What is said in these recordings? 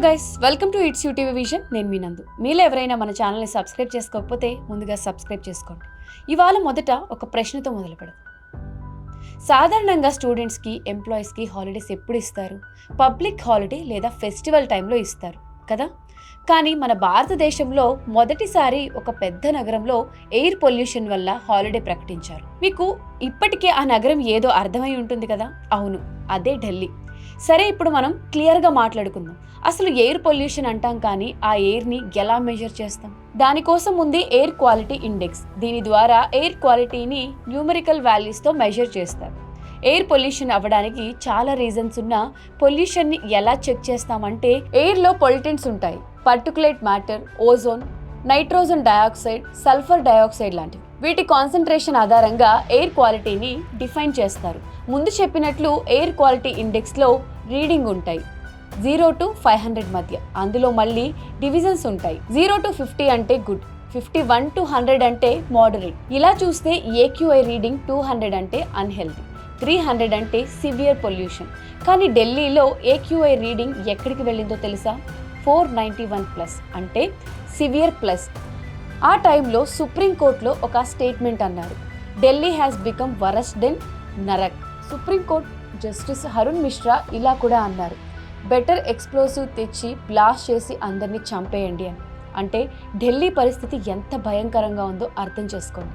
Guys, welcome to it's UTV vision. నేను మీ నందు. మీలో ఎవరైనా మన ఛానల్ని సబ్స్క్రైబ్ చేసుకోకపోతే ముందుగా సబ్స్క్రైబ్ చేసుకోండి. ఇవాళ మొదట ఒక ప్రశ్నతో మొదలు పెడదాం. సాధారణంగా స్టూడెంట్స్కి, ఎంప్లాయీస్కి హాలిడేస్ ఎప్పుడు ఇస్తారు? పబ్లిక్ హాలిడే లేదా ఫెస్టివల్ టైంలో ఇస్తారు కదా. కానీ మన భారతదేశంలో మొదటిసారి ఒక పెద్ద నగరంలో ఎయిర్ పొల్యూషన్ వల్ల హాలిడే ప్రకటించారు. మీకు ఇప్పటికే ఆ నగరం ఏదో అర్థమై ఉంటుంది కదా. అవును, అదే ఢిల్లీ. సరే, ఇప్పుడు మనం క్లియర్గా మాట్లాడుకుందాం. అసలు ఎయిర్ పొల్యూషన్ అంటాం, కానీ ఆ ఎయిర్ని ఎలా మెజర్ చేస్తాం? దానికోసం ఉంది ఎయిర్ క్వాలిటీ ఇండెక్స్. దీని ద్వారా ఎయిర్ క్వాలిటీని న్యూమరికల్ వాల్యూస్తో మెజర్ చేస్తారు. ఎయిర్ పొల్యూషన్ అవ్వడానికి చాలా రీజన్స్ ఉన్నా పొల్యూషన్ని ఎలా చెక్ చేస్తామంటే, ఎయిర్లో పొల్యూటెంట్స్ ఉంటాయి. Particulate matter, ozone, nitrogen dioxide, sulphur dioxide లాంటివి. వీటి కాన్సంట్రేషన్ ఆధారంగా ఎయిర్ క్వాలిటీని డిఫైన్ చేస్తారు. ముందు చెప్పినట్లు ఎయిర్ క్వాలిటీ ఇండెక్స్లో రీడింగ్ ఉంటాయి 0 to 500 మధ్య. అందులో మళ్ళీ డివిజన్స్ ఉంటాయి. 0 to 50 అంటే గుడ్, 51 to 100 అంటే మోడరేట్. ఇలా చూస్తే AQI రీడింగ్ 200 అంటే అన్హెల్దీ, 300 అంటే సివియర్ పొల్యూషన్. కానీ ఢిల్లీలో AQI రీడింగ్ ఎక్కడికి వెళ్ళిందో తెలుసా? 491+ అంటే సివియర్ ప్లస్. ఆ టైంలో సుప్రీంకోర్టులో ఒక స్టేట్మెంట్ అన్నారు, Delhi has become worst than narak. సుప్రీంకోర్టు జస్టిస్ అరుణ్ మిశ్రా ఇలా కూడా అన్నారు, బెటర్ ఎక్స్ప్లోసివ్ తెచ్చి బ్లాస్ట్ చేసి అందరినీ చంపేయండి అని. అంటే ఢిల్లీ పరిస్థితి ఎంత భయంకరంగా ఉందో అర్థం చేసుకోండి.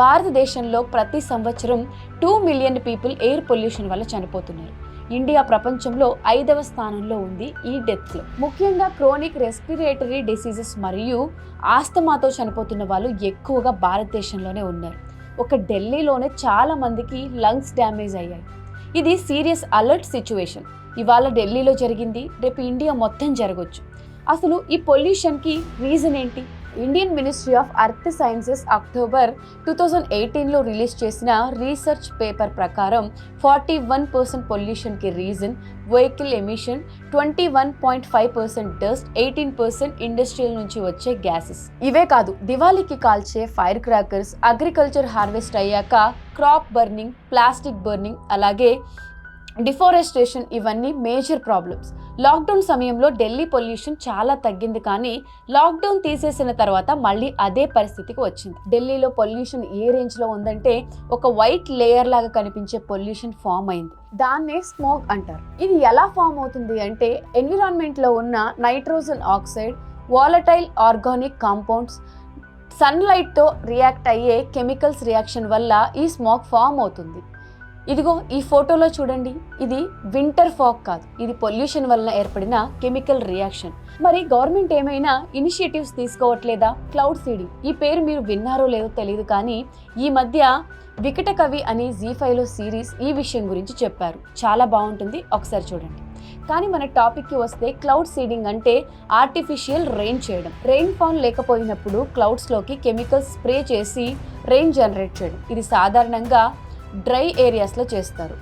భారతదేశంలో ప్రతి సంవత్సరం 2 మిలియన్ పీపుల్ ఎయిర్ పొల్యూషన్ వల్ల చనిపోతున్నారు. ఇండియా ప్రపంచంలో 5వ స్థానంలో ఉంది ఈ డెత్స్లో. ముఖ్యంగా క్రోనిక్ రెస్పిరేటరీ డిసీజెస్ మరియు ఆస్తమాతో చనిపోతున్న వాళ్ళు ఎక్కువగా భారతదేశంలోనే ఉన్నారు. ఒక ఢిల్లీలోనే చాలా మందికి లంగ్స్ డ్యామేజ్ అయ్యాయి. ఇది సీరియస్ అలర్ట్ సిచ్యువేషన్. ఇవాళ ఢిల్లీలో జరిగింది, రేపు ఇండియా మొత్తం జరగవచ్చు. అసలు ఈ పొల్యూషన్కి రీజన్ ఏంటి? Indian ministry of earth sciences October 2018లో రిలీజ్ చేసిన రీసెర్చ్ పేపర్ ప్రకారం 41% పొల్యూషన్కి reason vehicle emission, 21.5% dust, 18% industrial నుంచి వచ్చే గ్యాసెస్. ఇవే కాదు, దివాళీకి కాల్చే ఫైర్ క్రాకర్స్, అగ్రికల్చర్ హార్వెస్ట్ అయ్యాక క్రాప్ బర్నింగ్, ప్లాస్టిక్ బర్నింగ్, అలాగే డిఫారెస్టేషన్, ఇవన్నీ మేజర్ ప్రాబ్లమ్స్. లాక్డౌన్ సమయంలో ఢిల్లీ పొల్యూషన్ చాలా తగ్గింది, కానీ లాక్డౌన్ తీసేసిన తర్వాత మళ్ళీ అదే పరిస్థితికి వచ్చింది. ఢిల్లీలో పొల్యూషన్ ఏ రేంజ్లో ఉందంటే, ఒక వైట్ లేయర్ లాగా కనిపించే పొల్యూషన్ ఫామ్ అయింది. దాన్నే స్మోగ్ అంటారు. ఇది ఎలా ఫామ్ అవుతుంది అంటే, ఎన్విరాన్మెంట్లో ఉన్న nitrogen oxide, volatile organic compounds, సన్లైట్తో రియాక్ట్ అయ్యే కెమికల్స్ రియాక్షన్ వల్ల ఈ స్మోగ్ ఫామ్ అవుతుంది. ఇదిగో ఈ ఫోటోలో చూడండి, ఇది వింటర్ ఫాగ్ కాదు, ఇది పొల్యూషన్ వల్ల ఏర్పడిన కెమికల్ రియాక్షన్. మరి గవర్నమెంట్ ఏమైనా ఇనిషియేటివ్స్ తీసుకోవట్లేదా? క్లౌడ్ సీడింగ్, ఈ పేరు మీరు విన్నారో లేదో తెలియదు, కానీ ఈ మధ్య వికట కవి అని Zee5లో సిరీస్ ఈ విషయం గురించి చెప్పారు. చాలా బాగుంటుంది, ఒకసారి చూడండి. కానీ మన టాపిక్కి వస్తే, క్లౌడ్ సీడింగ్ అంటే ఆర్టిఫిషియల్ రెయిన్ చేయడం. రెయిన్ ఫాల్ లేకపోయినప్పుడు క్లౌడ్స్లోకి కెమికల్స్ స్ప్రే చేసి రెయిన్ జనరేట్ చేయడం. ఇది సాధారణంగా డ్రై ఏరియాస్లో చేస్తారు,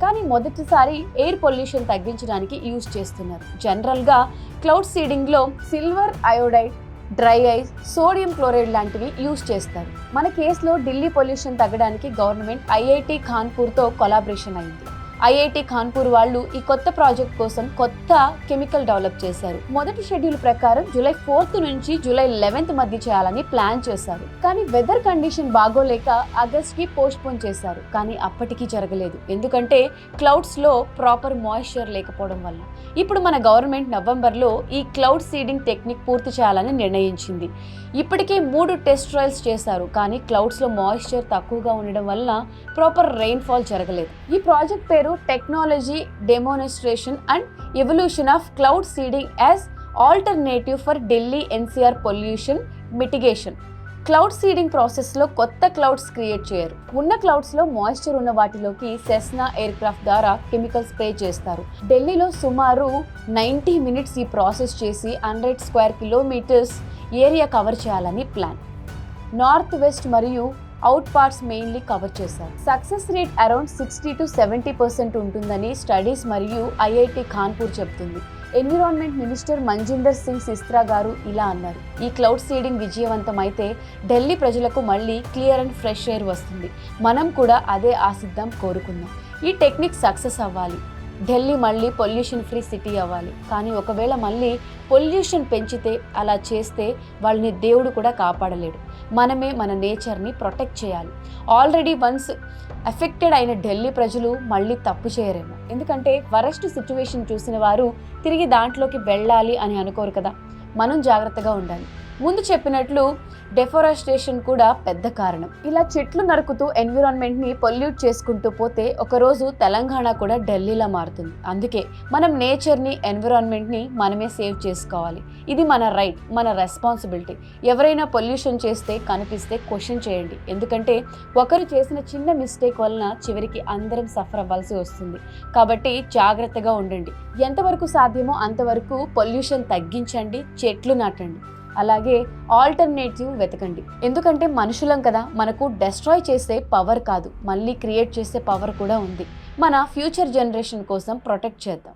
కానీ మొదటిసారి ఎయిర్ పొల్యూషన్ తగ్గించడానికి యూజ్ చేస్తున్నారు. జనరల్గా క్లౌడ్ సీడింగ్లో silver iodide, dry ice, sodium chloride లాంటివి యూజ్ చేస్తారు. మన కేసులో ఢిల్లీ పొల్యూషన్ తగ్గడానికి గవర్నమెంట్ IIT కాన్పూర్తో కొలాబరేషన్ అయింది. IIT కాన్పూర్ వాళ్ళు ఈ కొత్త ప్రాజెక్ట్ కోసం కొత్త కెమికల్ డెవలప్ చేశారు. మొదటి షెడ్యూల్ ప్రకారం జూలై 4th నుంచి జూలై 11th మధ్య చేయాలని ప్లాన్ చేశారు, కానీ వెదర్ కండిషన్ బాగోలేక ఆగస్ట్కి పోస్ట్పోన్ చేశారు. కానీ అప్పటికీ జరగలేదు, ఎందుకంటే క్లౌడ్స్లో ప్రాపర్ మాయిశ్చర్ లేకపోవడం వల్ల. ఇప్పుడు మన గవర్నమెంట్ నవంబర్లో ఈ క్లౌడ్ సీడింగ్ టెక్నిక్ పూర్తి చేయాలని నిర్ణయించింది. ఇప్పటికే 3 టెస్ట్ ట్రయల్స్ చేశారు, కానీ క్లౌడ్స్లో మాయిశ్చర్ తక్కువగా ఉండడం వల్ల ప్రాపర్ రెయిన్ఫాల్ జరగలేదు. ఈ ప్రాజెక్ట్ పేరు technology demonstration and evolution of cloud seeding as alternative for Delhi NCR pollution mitigation. Cloud seeding ప్రాసెస్లో కొత్త క్లౌడ్స్ క్రియేట్ చేయరు. ఉన్న క్లౌడ్స్లో మాయిశ్చర్ ఉన్న వాటిలోకి సెస్నా ఎయిర్ క్రాఫ్ట్ ద్వారా కెమికల్ స్ప్రే చేస్తారు. ఢిల్లీలో సుమారు 90 minutes ఈ ప్రాసెస్ చేసి 100 square kilometers ఏరియా కవర్ చేయాలని ప్లాన్. నార్త్ వెస్ట్ మరియు అవుట్ పార్ట్స్ మెయిన్లీ కవర్ చేశారు. సక్సెస్ రేట్ అరౌండ్ 60 to 70% ఉంటుందని స్టడీస్ మరియు IIT కాన్పూర్ చెబుతుంది. ఎన్విరాన్మెంట్ మినిస్టర్ మంజిందర్ సింగ్ సిస్త్రా గారు ఇలా అన్నారు, ఈ క్లౌడ్ సీడింగ్ విజయవంతం అయితే ఢిల్లీ ప్రజలకు మళ్ళీ క్లియర్ అండ్ ఫ్రెష్ ఎయిర్ వస్తుంది. మనం కూడా అదే ఆశిద్దాం, కోరుకుందాం. ఈ టెక్నిక్ సక్సెస్ అవ్వాలి. ఢిల్లీ మళ్ళీ పొల్యూషన్ ఫ్రీ సిటీ అవ్వాలి. కానీ ఒకవేళ మళ్ళీ పొల్యూషన్ పెంచితే, అలా చేస్తే వాళ్ళని దేవుడు కూడా కాపాడలేడు. మనమే మన నేచర్ని ప్రొటెక్ట్ చేయాలి. ఆల్రెడీ వన్స్ ఎఫెక్టెడ్ అయిన ఢిల్లీ ప్రజలు మళ్ళీ తప్పు చేయరేమో. ఎందుకంటే వరస్ట్ సిచ్యువేషన్ చూసిన వారు తిరిగి దాంట్లోకి వెళ్ళాలి అని అనుకోరు కదా. మనం జాగ్రత్తగా ఉండాలి. ముందు చెప్పినట్లు డెఫారెస్టేషన్ కూడా పెద్ద కారణం. ఇలా చెట్లు నరుకుతూ ఎన్విరాన్మెంట్ని పొల్యూట్ చేసుకుంటూ పోతే ఒకరోజు తెలంగాణ కూడా ఢిల్లీలా మారుతుంది. అందుకే మనం నేచర్ని, ఎన్విరాన్మెంట్ని మనమే సేవ్ చేసుకోవాలి. ఇది మన రైట్, మన రెస్పాన్సిబిలిటీ. ఎవరైనా పొల్యూషన్ చేస్తే కనిపిస్తే క్వశ్చన్ చేయండి. ఎందుకంటే ఒకరు చేసిన చిన్న మిస్టేక్ వలన చివరికి అందరం సఫర్ అవ్వాల్సి వస్తుంది. కాబట్టి జాగ్రత్తగా ఉండండి. ఎంతవరకు సాధ్యమో అంతవరకు పొల్యూషన్ తగ్గించండి, చెట్లు నాటండి. అలాగే ఆల్టర్నేటివ్ వెతకండి. ఎందుకంటే మనుషులం కదా, మనకు డెస్ట్రాయ్ చేసే పవర్ కాదు, మళ్ళీ క్రియేట్ చేసే పవర్ కూడా ఉంది. మన ఫ్యూచర్ జనరేషన్ కోసం ప్రొటెక్ట్ చేద్దాం.